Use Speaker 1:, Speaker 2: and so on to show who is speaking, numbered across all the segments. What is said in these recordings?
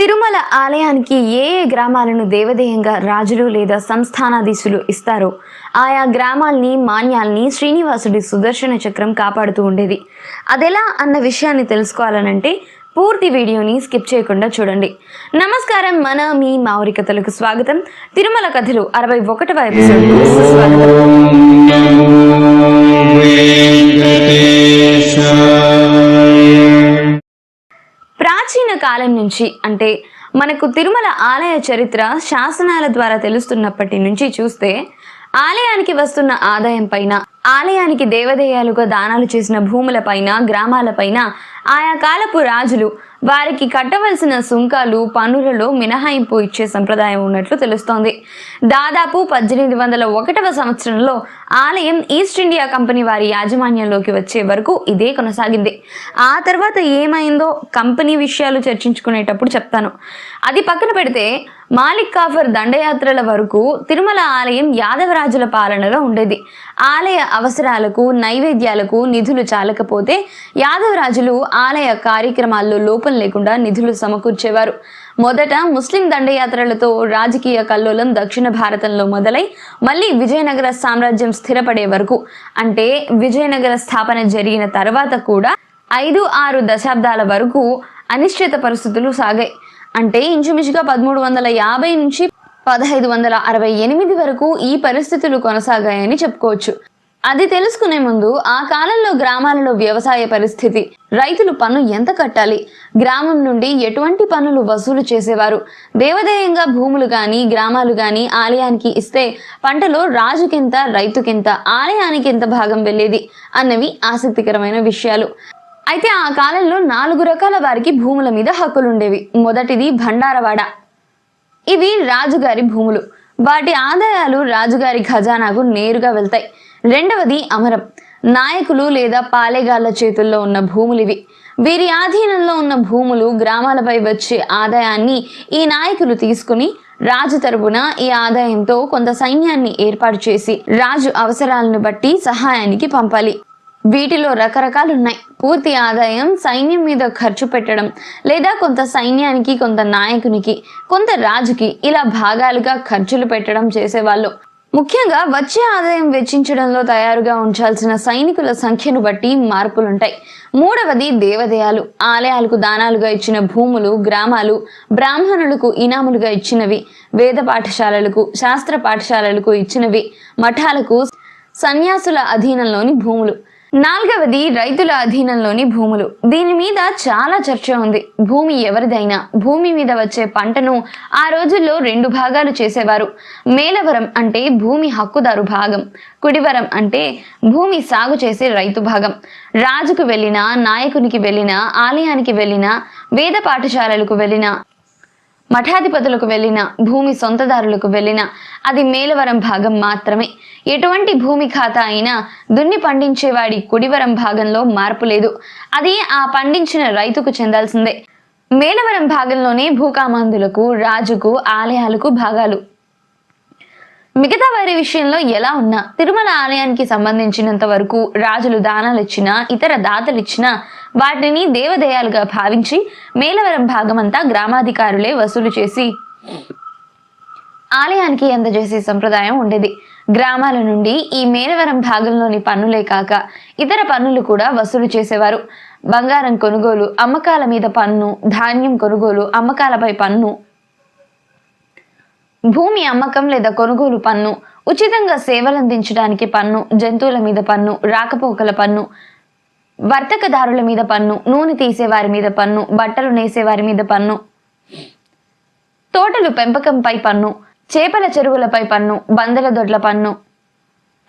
Speaker 1: తిరుమల ఆలయానికి ఏ గ్రామాలను దేవదేయంగా రాజులు లేదా సంస్థానాధీశులు ఇస్తారో ఆయా గ్రామాల్ని మాన్యాల్ని శ్రీనివాసుడి సుదర్శన చక్రం కాపాడుతూ ఉండేది. అదెలా అన్న విషయాన్ని తెలుసుకోవాలనంటే పూర్తి వీడియోని స్కిప్ చేయకుండా చూడండి. నమస్కారం, మీ మావరి కథలకు స్వాగతం. తిరుమల కథలు 61వ ఎపిసోడ్కు సుస్వాగతం. ప్రాచీన కాలం నుంచి అంటే మనకు తిరుమల ఆలయ చరిత్ర శాసనాల ద్వారా తెలుస్తున్నప్పటి నుంచి చూస్తే ఆలయానికి వస్తున్న ఆదాయం పైన, ఆలయానికి దేవదేయాలుగా దానాలు చేసిన భూములపైన, గ్రామాలపైన ఆయా కాలపు రాజులు వారికి కట్టవలసిన సుంకాలు, పన్నులలో మినహాయింపు ఇచ్చే సంప్రదాయం ఉన్నట్లు తెలుస్తోంది. దాదాపు 1801వ సంవత్సరంలో ఆలయం ఈస్ట్ ఇండియా కంపెనీ వారి యాజమాన్యంలోకి వచ్చే వరకు ఇదే కొనసాగింది. ఆ తర్వాత ఏమైందో కంపెనీ విషయాలు చర్చించుకునేటప్పుడు చెప్తాను. అది పక్కన పెడితే మాలిక్ కాఫర్ దండయాత్రల వరకు తిరుమల ఆలయం యాదవరాజుల పాలనలో ఉండేది. ఆలయ అవసరాలకు, నైవేద్యాలకు నిధులు చాలకపోతే యాదవరాజులు ఆలయ కార్యక్రమాల్లో లోపం లేకుండా నిధులు సమకూర్చేవారు. మొదట ముస్లిం దండయాత్రలతో రాజకీయ కల్లోలం దక్షిణ భారతంలో మొదలై మళ్ళీ విజయనగర సామ్రాజ్యం స్థిరపడే వరకు, అంటే విజయనగర స్థాపన జరిగిన తర్వాత కూడా 5-6 దశాబ్దాల వరకు అనిశ్చిత పరిస్థితులు సాగాయి. అంటే ఇంచుమించుగా 1350 నుంచి 1568 వరకు ఈ పరిస్థితులు కొనసాగాయని చెప్పుకోవచ్చు. అది తెలుసుకునే ముందు ఆ కాలంలో గ్రామాలలో వ్యవసాయ పరిస్థితి, రైతులు పన్ను ఎంత కట్టాలి, గ్రామం నుండి ఎటువంటి పన్నులు వసూలు చేసేవారు, దేవదేయంగా భూములు గాని గ్రామాలు గాని ఆలయానికి ఇస్తే పంటలో రాజుకెంత, రైతుకెంత, ఆలయానికి ఎంత భాగం వెళ్ళేది అన్నవి ఆసక్తికరమైన విషయాలు. అయితే ఆ కాలంలో 4 రకాల వారికి భూముల మీద హక్కులుండేవి. మొదటిది భండారవాడ. ఇవి రాజుగారి భూములు. వాటి ఆదాయాలు రాజుగారి ఖజానాకు నేరుగా వెళ్తాయి. రెండవది అమరం. నాయకులు లేదా పాలెగాళ్ల చేతుల్లో ఉన్న భూములివి. వీరి ఆధీనంలో ఉన్న భూములు, గ్రామాలపై వచ్చే ఆదాయాన్ని ఈ నాయకులు తీసుకుని రాజు తరపున ఈ ఆదాయంతో కొంత సైన్యాన్ని ఏర్పాటు చేసి రాజు అవసరాలను బట్టి సహాయానికి పంపాలి. వీటిలో రకరకాలున్నాయి. పూర్తి ఆదాయం సైన్యం మీద ఖర్చు పెట్టడం, లేదా కొంత సైన్యానికి, కొంత నాయకునికి, కొంత రాజుకి, ఇలా భాగాలుగా ఖర్చులు పెట్టడం చేసేవాళ్ళు. ముఖ్యంగా వచ్చే ఆదాయం వెచ్చించడంలో తయారుగా ఉంచాల్సిన సైనికుల సంఖ్యను బట్టి మార్పులుంటాయి. మూడవది దేవదేయాలు. ఆలయాలకు దానాలుగా ఇచ్చిన భూములు, గ్రామాలు, బ్రాహ్మణులకు ఇనాములుగా ఇచ్చినవి, వేద పాఠశాలలకు, శాస్త్ర పాఠశాలలకు ఇచ్చినవి, మఠాలకు, సన్యాసుల అధీనంలోని భూములు. నాలుగవది రైతుల అధీనంలోని భూములు. దీని మీద చాలా చర్చ ఉంది. భూమి ఎవరిదైనా భూమి మీద వచ్చే పంటను ఆ రోజుల్లో 2 భాగాలు చేసేవారు. మేలవరం అంటే భూమి హక్కుదారు భాగం, కుడివరం అంటే భూమి సాగు చేసే రైతు భాగం. రాజుకు వెళ్ళినా, నాయకునికి వెళ్ళినా, ఆలయానికి వెళ్ళినా, వేద పాఠశాలలకు వెళ్ళినా, మఠాధిపతులకు వెళ్ళిన, భూమి సొంతదారులకు వెళ్ళిన అది మేలవరం భాగం మాత్రమే. ఎటువంటి భూమి ఖాతా అయినా దున్ని పండించేవాడి కుడివరం భాగంలో మార్పు లేదు. అది ఆ పండించిన రైతుకు చెందాల్సిందే. మేలవరం భాగంలోనే భూకామాందులకు, రాజుకు, ఆలయాలకు భాగాలు. మిగతా వారి విషయంలో ఎలా ఉన్నా తిరుమల ఆలయానికి సంబంధించినంత వరకు రాజులు దానాలు ఇచ్చినా, ఇతర దాతలు ఇచ్చినా వాటిని దేవదేయాలుగా భావించి మేలవరం భాగమంతా గ్రామాధికారులే వసూలు చేసి ఆలయానికి అందజేసే సంప్రదాయం ఉండేది. గ్రామాల నుండి ఈ మేలవరం భాగంలోని పన్నులే కాక ఇతర పన్నులు కూడా వసూలు చేసేవారు. బంగారం కొనుగోలు, అమ్మకాల మీద పన్ను, ధాన్యం కొనుగోలు, అమ్మకాలపై పన్ను, భూమి అమ్మకం లేదా కొనుగోలు పన్ను, ఉచితంగా సేవలందించడానికి పన్ను, జంతువుల మీద పన్ను, రాకపోకల పన్ను, వర్తకదారుల మీద పన్ను, నూనె తీసేవారి మీద పన్ను, బట్టలు నేసేవారి మీద పన్ను, తోటలు పెంపకంపై పన్ను, చేపల చెరువులపై పన్ను, బందల దొడ్ల పన్ను,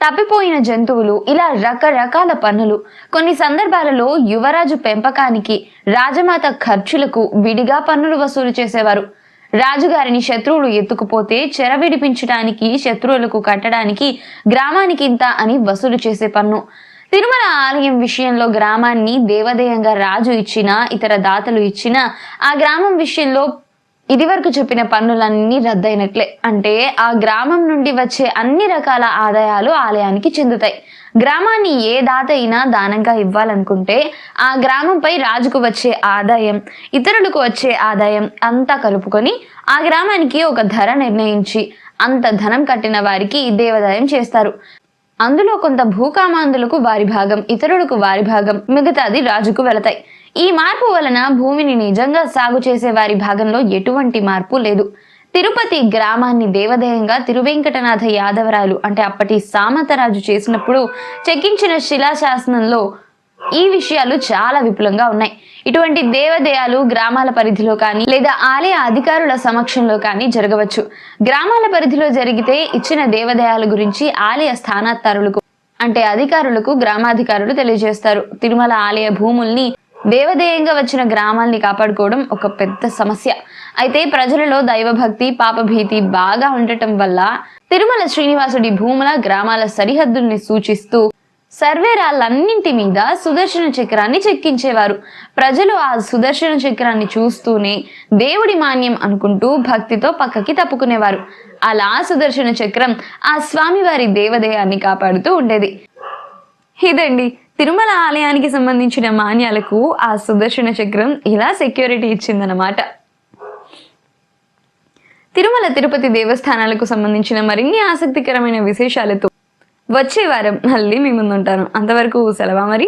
Speaker 1: తప్పిపోయిన జంతువులు, ఇలా రకరకాల పన్నులు. కొన్ని సందర్భాలలో యువరాజు పెంపకానికి, రాజమాత ఖర్చులకు విడిగా పన్నులు వసూలు చేసేవారు. రాజుగారిని శత్రువులు ఎత్తుకుపోతే చెర విడిపించడానికి, శత్రువులకు కట్టడానికి గ్రామానికి ఇంత అని వసూలు చేసే పన్ను. తిరుమల ఆలయం విషయంలో గ్రామాన్ని దేవదేయంగా రాజు ఇచ్చినా, ఇతర దాతలు ఇచ్చినా ఆ గ్రామం విషయంలో ఇది వరకు చెప్పిన పన్నులన్నీ రద్దయినట్లే. అంటే ఆ గ్రామం నుండి వచ్చే అన్ని రకాల ఆదాయాలు ఆలయానికి చెందుతాయి. గ్రామాన్ని ఏ దాత అయినా దానంగా ఇవ్వాలనుకుంటే ఆ గ్రామంపై రాజుకు వచ్చే ఆదాయం, ఇతరులకు వచ్చే ఆదాయం అంతా కలుపుకొని ఆ గ్రామానికి ఒక ధర నిర్ణయించి అంత ధనం కట్టిన వారికి దేవాదాయం చేస్తారు. అందులో కొంత భూకామాందులకు వారి భాగం, ఇతరులకు వారి భాగం, మిగతాది రాజుకు వెళతాయి. ఈ మార్పు వలన భూమిని నిజంగా సాగు చేసే వారి భాగంలో ఎటువంటి మార్పు లేదు. తిరుపతి గ్రామాన్ని దేవాదాయంగా తిరువెంకటనాథ యాదవరాయలు అంటే అప్పటి సామంతరాజు చేసినప్పుడు చెక్కించిన శిలాశాసనంలో ఈ విషయాలు చాలా విపులంగా ఉన్నాయి. ఇటువంటి దేవాదాయాలు గ్రామాల పరిధిలో కానీ లేదా ఆలయ అధికారుల సమక్షంలో కానీ జరగవచ్చు. గ్రామాల పరిధిలో జరిగితే ఇచ్చిన దేవాదాయాల గురించి ఆలయ స్థానాత్తరులకు అంటే అధికారులకు గ్రామాధికారులు తెలియజేస్తారు. తిరుమల ఆలయ భూముల్ని దేవాదాయంగా వచ్చిన గ్రామాల్ని కాపాడుకోవడం ఒక పెద్ద సమస్య. అయితే ప్రజలలో దైవభక్తి, పాపభీతి బాగా ఉండటం వల్ల తిరుమల శ్రీనివాసుడి భూముల గ్రామాల సరిహద్దుల్ని సూచిస్తూ సర్వేరాళ్ళన్నింటి మీద సుదర్శన చక్రాన్ని చెక్కించేవారు. ప్రజలు ఆ సుదర్శన చక్రాన్ని చూస్తూనే దేవుడి మాన్యం అనుకుంటూ భక్తితో పక్కకి తప్పుకునేవారు. అలా సుదర్శన చక్రం ఆ స్వామివారి దేవాదాయాన్ని కాపాడుతూ ఉండేది. ఇదండి తిరుమల ఆలయానికి సంబంధించిన మాన్యాలకు ఆ సుదర్శన చక్రం ఇలా సెక్యూరిటీ ఇచ్చిందన్నమాట. తిరుమల తిరుపతి దేవస్థానాలకు సంబంధించిన మరిన్ని ఆసక్తికరమైన విశేషాలతో వచ్చే వారం మళ్ళీ మీ ముందుంటాను. అంతవరకు సెలవా మరి.